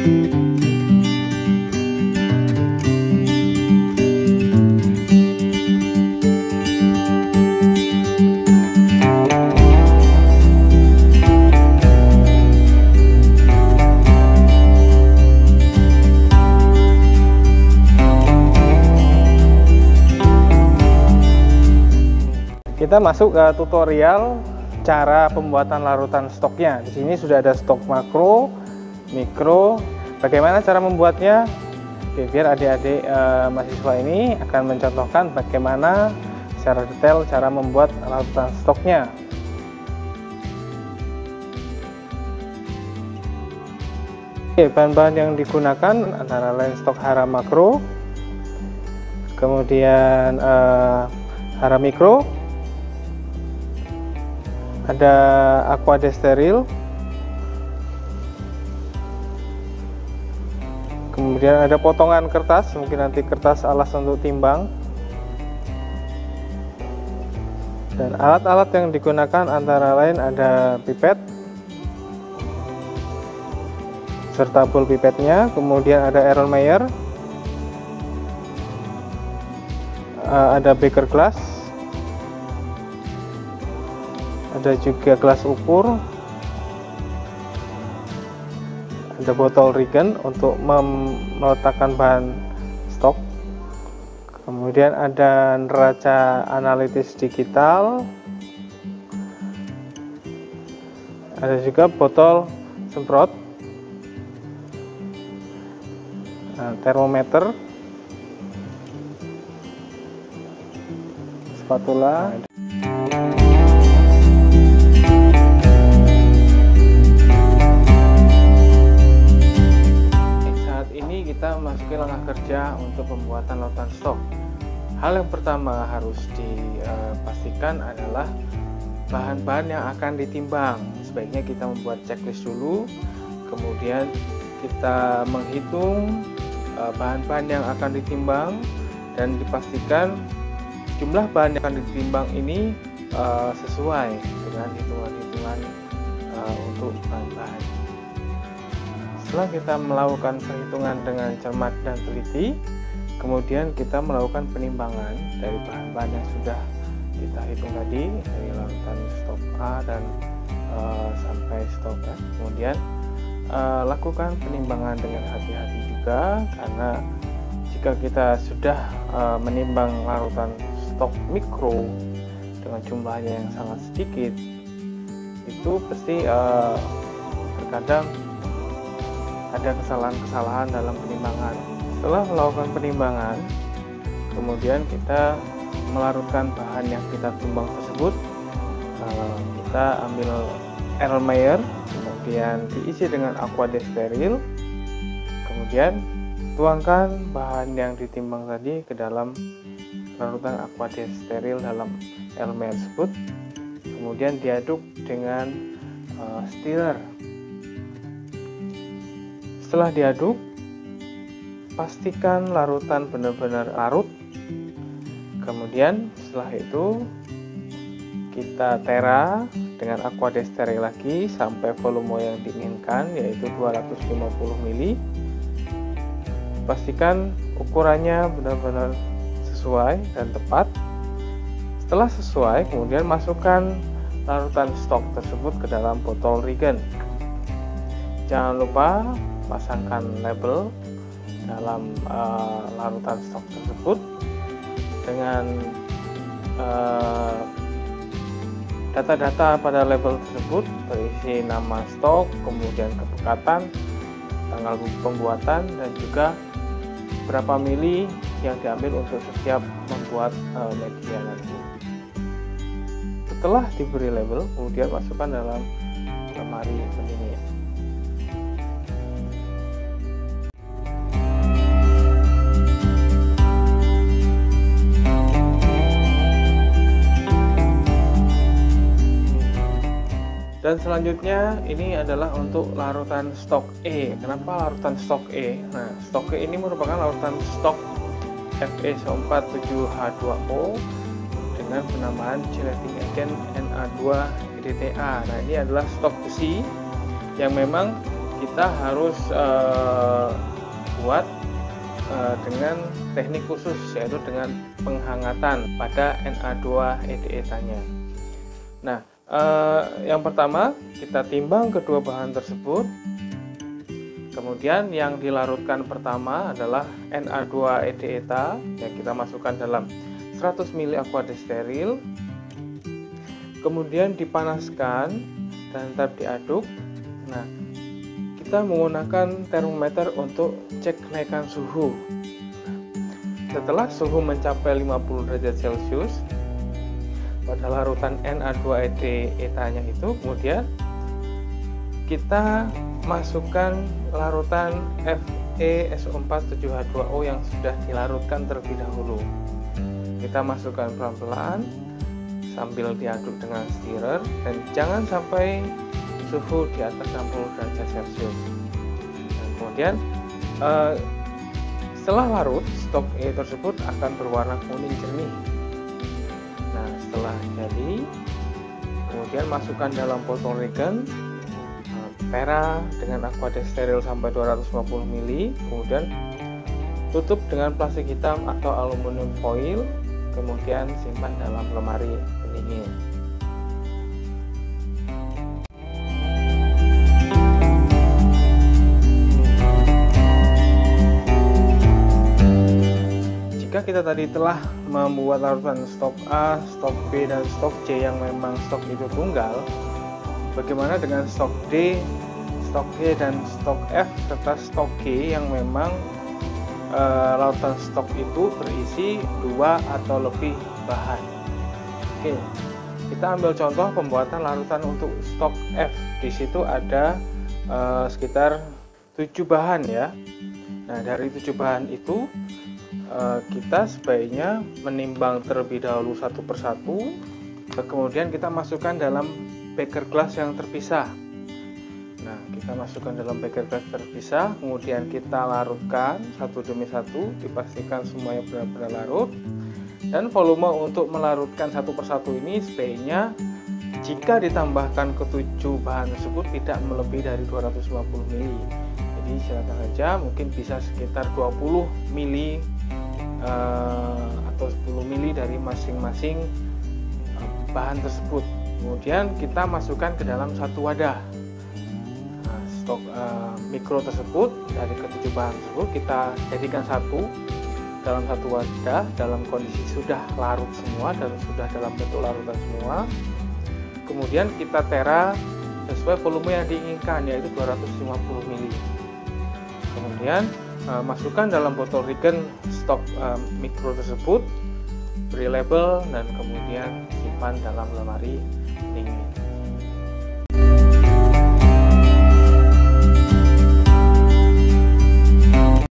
Kita masuk ke tutorial cara pembuatan larutan stoknya. Di sini sudah ada stok makro, mikro. Bagaimana cara membuatnya? Oke, biar adik-adik mahasiswa ini akan mencontohkan bagaimana secara detail cara membuat larutan stoknya. Oke, bahan-bahan yang digunakan antara lain stok hara makro, kemudian hara mikro, ada aqua desteril, kemudian ada potongan kertas, mungkin nanti kertas alas untuk timbang, dan alat-alat yang digunakan antara lain ada pipet serta bol pipetnya, kemudian ada Erlenmeyer, ada beaker glass, ada juga gelas ukur, ada botol regen untuk meletakkan bahan stok, kemudian ada neraca analitis digital, ada juga botol semprot, termometer, spatula. Kita memasuki langkah kerja untuk pembuatan larutan stok. Hal yang pertama harus dipastikan adalah bahan-bahan yang akan ditimbang. Sebaiknya kita membuat checklist dulu, kemudian kita menghitung bahan-bahan yang akan ditimbang dan dipastikan jumlah bahan yang akan ditimbang ini sesuai dengan hitungan-hitungan untuk bahan-bahan. Setelah kita melakukan perhitungan dengan cermat dan teliti, kemudian kita melakukan penimbangan dari bahan-bahan yang sudah kita hitung tadi, dari larutan stok A dan sampai stok F. Kemudian lakukan penimbangan dengan hati-hati juga, karena jika kita sudah menimbang larutan stok mikro dengan jumlahnya yang sangat sedikit, itu pasti terkadang ada kesalahan-kesalahan dalam penimbangan. Setelah melakukan penimbangan, kemudian kita melarutkan bahan yang kita timbang tersebut. Kita ambil Erlenmeyer, kemudian diisi dengan aqua desteril, kemudian tuangkan bahan yang ditimbang tadi ke dalam larutan aqua desteril dalam Erlenmeyer tersebut, kemudian diaduk dengan stirrer. Setelah diaduk, pastikan larutan benar-benar larut. Kemudian setelah itu kita tera dengan aqua desteril lagi sampai volume yang diinginkan, yaitu 250 ml. Pastikan ukurannya benar-benar sesuai dan tepat. Setelah sesuai, kemudian masukkan larutan stok tersebut ke dalam botol regen. Jangan lupa pasangkan label dalam larutan stok tersebut dengan data-data pada label tersebut berisi nama stok, kemudian kepekatan, tanggal pembuatan, dan juga berapa mili yang diambil untuk setiap membuat media nanti. Setelah diberi label, kemudian masukkan dalam lemari pendingin. Dan selanjutnya ini adalah untuk larutan stok E. Kenapa larutan stok E? Nah, stok E ini merupakan larutan stok Fe47H2O dengan penambahan chelating agent Na2-EDTA. Nah, ini adalah stok besi yang memang kita harus buat dengan teknik khusus, yaitu dengan penghangatan pada Na2-EDTA-nya. Nah, yang pertama kita timbang kedua bahan tersebut. Kemudian yang dilarutkan pertama adalah Na2-EDTA yang kita masukkan dalam 100 ml aqua steril. Kemudian dipanaskan dan tetap diaduk. Nah, kita menggunakan termometer untuk cek kenaikan suhu. Setelah suhu mencapai 50 derajat Celcius pada larutan Na2-EDTA-nya itu, kemudian kita masukkan larutan FeSO4 7H2O yang sudah dilarutkan terlebih dahulu. Kita masukkan pelan-pelan sambil diaduk dengan stirrer, dan jangan sampai suhu di atas 60 derajat Celcius. Dan kemudian setelah larut, stok E tersebut akan berwarna kuning jernih. Nah, setelah jadi, kemudian masukkan dalam botol regen, pera dengan aqua steril sampai 250 ml, kemudian tutup dengan plastik hitam atau aluminium foil, kemudian simpan dalam lemari pendingin. Jika kita tadi telah membuat larutan stok A, stok B, dan stok C yang memang stok itu tunggal, bagaimana dengan stok D, stok E, dan stok F serta stok G yang memang larutan stok itu berisi 2 atau lebih bahan? Oke, kita ambil contoh pembuatan larutan untuk stok F. Di situ ada sekitar 7 bahan ya. Nah, dari 7 bahan itu kita sebaiknya menimbang terlebih dahulu satu persatu, kemudian kita masukkan dalam beker gelas yang terpisah. Nah, kita masukkan dalam beker gelas terpisah, kemudian kita larutkan satu demi satu, dipastikan semuanya benar-benar larut. Dan volume untuk melarutkan satu persatu ini sebaiknya jika ditambahkan ke 7 bahan tersebut tidak melebihi dari 250 ml. Jadi silakan saja, mungkin bisa sekitar 20 ml atau 10 ml dari masing-masing bahan tersebut. Kemudian kita masukkan ke dalam satu wadah. Stok mikro tersebut dari ketujuh bahan tersebut kita jadikan satu dalam satu wadah dalam kondisi sudah larut semua dan sudah dalam bentuk larutan semua. Kemudian kita tera sesuai volume yang diinginkan, yaitu 250 ml. Kemudian masukkan dalam botol regen stok mikro tersebut, beri label, dan kemudian simpan dalam lemari pendingin.